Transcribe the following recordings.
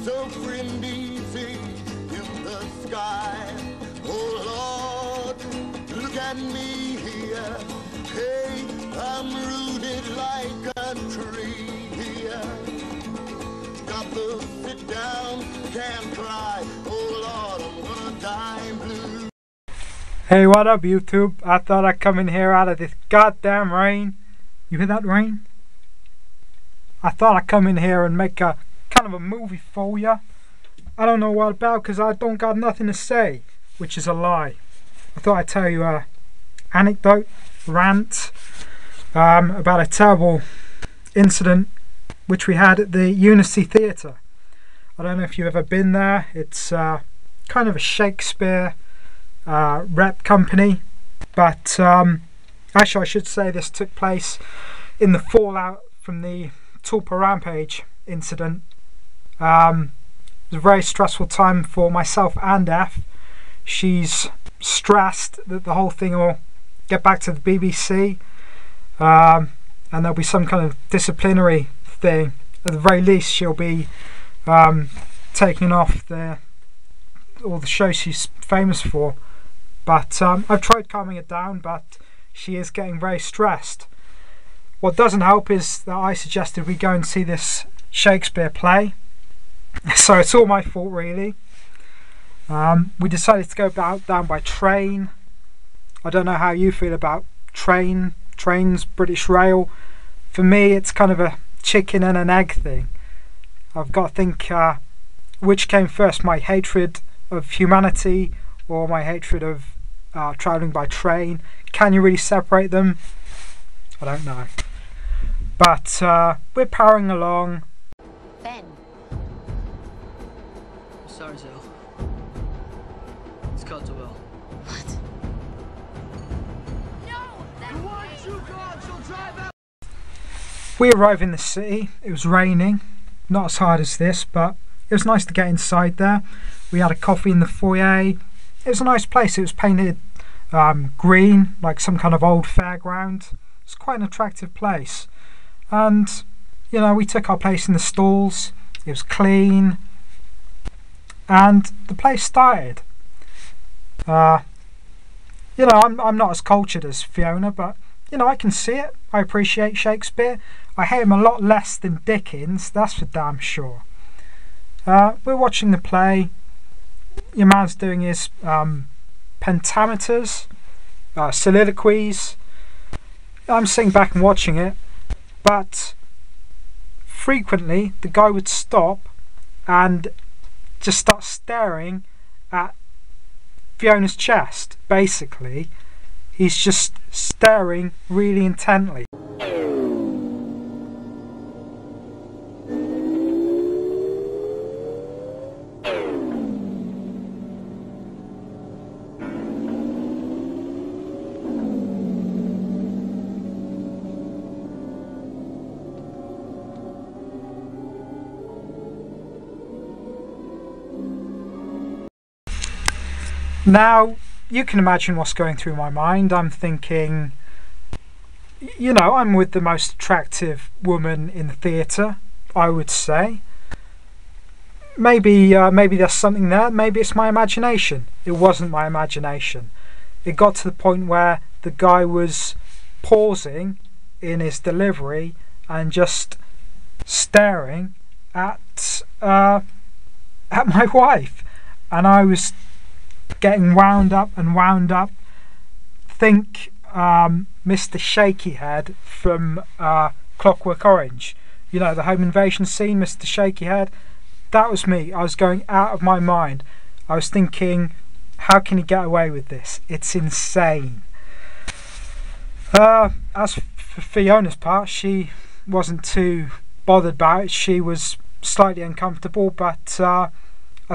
so free and easy in the sky. Oh Lord, look at me here. Hey, I'm rooted like a tree here. Got to sit down, can't cry. Oh Lord, I'm gonna die blue. Hey, what up YouTube? I thought I'd come in here out of this goddamn rain. You hear that rain? I thought I'd come in here and make a kind of a movie for ya. I don't know what about because I don't got nothing to say, which is a lie. I thought I'd tell you a anecdote, rant, about a terrible incident which we had at the Unity Theatre. I don't know if you've ever been there. It's kind of a Shakespeare rep company, but actually I should say this took place in the fallout from the Tulpa Rampage incident. It was a very stressful time for myself and F. She's stressed that the whole thing will get back to the BBC, and there'll be some kind of disciplinary thing. At the very least she'll be taking off all the shows she's famous for. But I've tried calming her down, but she is getting very stressed. What doesn't help is that I suggested we go and see this Shakespeare play. So it's all my fault really. We decided to go down by train. I don't know how you feel about trains, British Rail. For me it's kind of a chicken and an egg thing. I've got to think which came first, my hatred of humanity or my hatred of travelling by train. Can you really separate them? I don't know. But we're powering along. Ben. Sorry, Zil. It's got to Will. What? No! We arrive in the city. It was raining. Not as hard as this, but it was nice to get inside there. We had a coffee in the foyer. It was a nice place. It was painted green, like some kind of old fairground. It's quite an attractive place. And, you know, we took our place in the stalls. It was clean. And the place started. You know, I'm not as cultured as Fiona, but, you know, I can see it. I appreciate Shakespeare. I hate him a lot less than Dickens, that's for damn sure. We're watching the play. Your man's doing his pentameters, soliloquies. I'm sitting back and watching it, but frequently the guy would stop and just start staring at Fiona's chest. Basically, he's just staring really intently. Now, you can imagine what's going through my mind. I'm thinking, you know, I'm with the most attractive woman in the theatre, I would say. Maybe there's something there. Maybe it's my imagination. It wasn't my imagination. It got to the point where the guy was pausing in his delivery and just staring at my wife, and I was getting wound up. Think Mr. Shaky Head from Clockwork Orange. You know, the home invasion scene, Mr. Shaky Head. That was me. I was going out of my mind. I was thinking, how can he get away with this? It's insane. As for Fiona's part, she wasn't too bothered about it. She was slightly uncomfortable, but I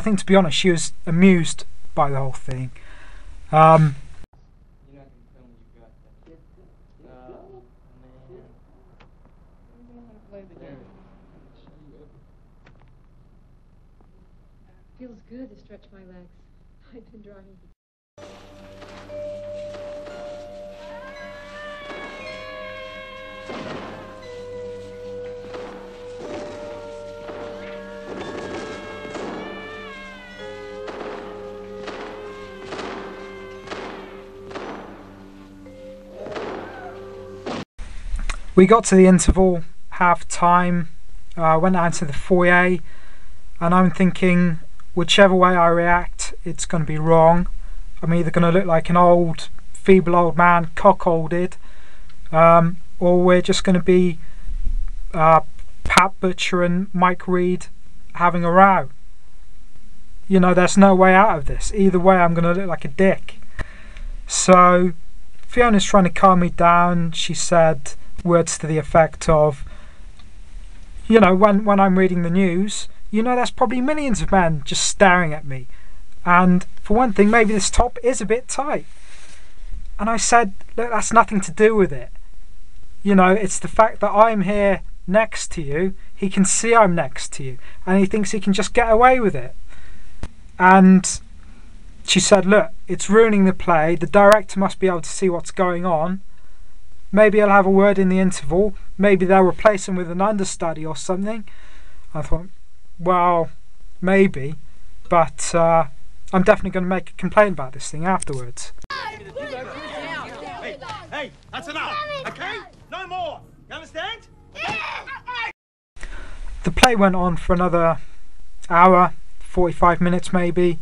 think, to be honest, she was amused by the whole thing. Feels good to stretch my legs. I've been driving. We got to the interval, half time, went out to the foyer, and I'm thinking, whichever way I react, it's going to be wrong. I'm either going to look like an old, feeble old man, cuckolded, or we're just going to be Pat Butcher and Mike Reed having a row. You know, there's no way out of this. Either way, I'm going to look like a dick. So Fiona's trying to calm me down. She said words to the effect of, you know, when I'm reading the news, you know, there's probably millions of men just staring at me. And for one thing, maybe this top is a bit tight. And I said, look, that's nothing to do with it. You know, it's the fact that I'm here next to you. He can see I'm next to you. And he thinks he can just get away with it. And she said, look, it's ruining the play. The director must be able to see what's going on. Maybe he'll have a word in the interval. Maybe they'll replace him with an understudy or something. I thought, well, maybe. But I'm definitely going to make a complaint about this thing afterwards. Hey, that's enough, okay? No more. You understand? The play went on for another hour, 45 minutes maybe,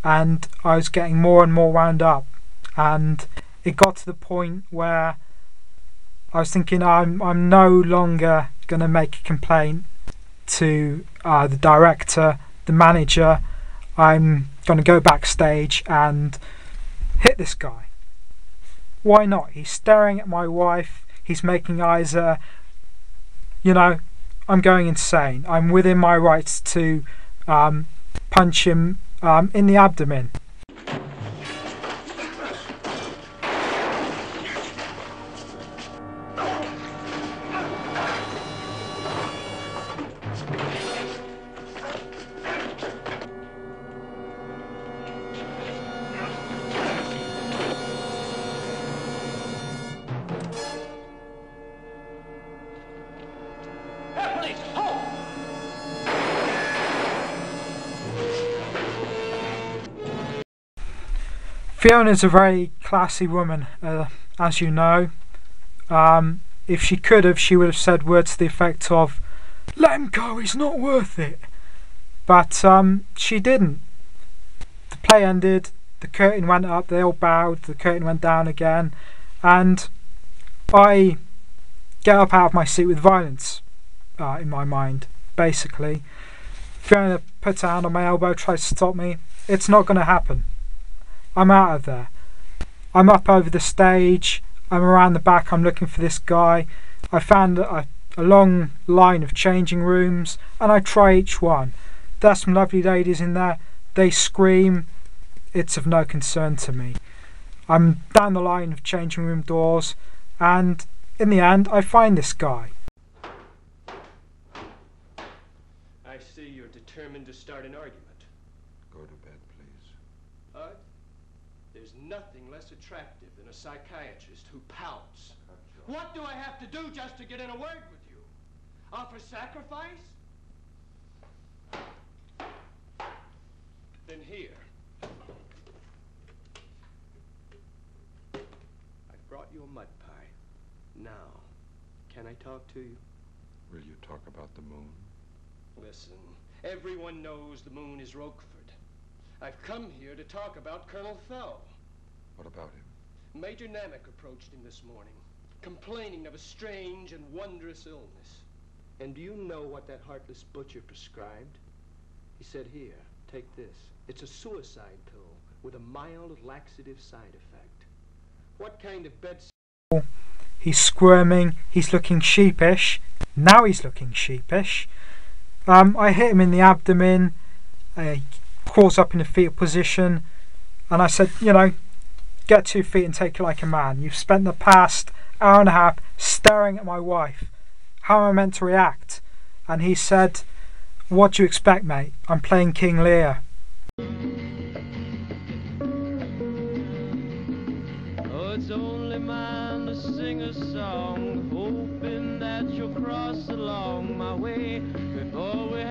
and I was getting more and more wound up, and it got to the point where I was thinking I'm no longer going to make a complaint to the director, the manager. I'm going to go backstage and hit this guy. Why not? He's staring at my wife, he's making eyes at her. You know, I'm going insane. I'm within my rights to punch him in the abdomen. Fiona's a very classy woman, as you know. If she could have, she would have said words to the effect of, "Let him go, he's not worth it." But she didn't. The play ended, the curtain went up, they all bowed, the curtain went down again, and I get up out of my seat with violence in my mind, basically. Fiona puts her hand on my elbow, tries to stop me. It's not going to happen. I'm out of there. I'm up over the stage, I'm around the back, I'm looking for this guy. I found a long line of changing rooms, and I try each one. There's some lovely ladies in there, they scream, it's of no concern to me. I'm down the line of changing room doors, and in the end I find this guy. I see you're determined to start an argument. Go to bed, please. There's nothing less attractive than a psychiatrist who pouts. What do I have to do just to get in a word with you? Offer sacrifice? Then here. I've brought you a mud pie. Now, can I talk to you? Will you talk about the moon? Listen, everyone knows the moon is Roquefort. I've come here to talk about Colonel Thow. What about him? Major Namek approached him this morning, complaining of a strange and wondrous illness. And do you know what that heartless butcher prescribed? He said, here, take this. It's a suicide pill with a mild laxative side effect. What kind of bedside... He's squirming, he's looking sheepish. Now he's looking sheepish. I hit him in the abdomen. He crawls up in a fetal position. And I said, you know, get 2 feet and take it like a man. You've spent the past hour and a half staring at my wife. How am I meant to react? And he said, what do you expect, mate? I'm playing King Lear. Oh, it's only mine to sing a song, hoping that you'll cross along my way before we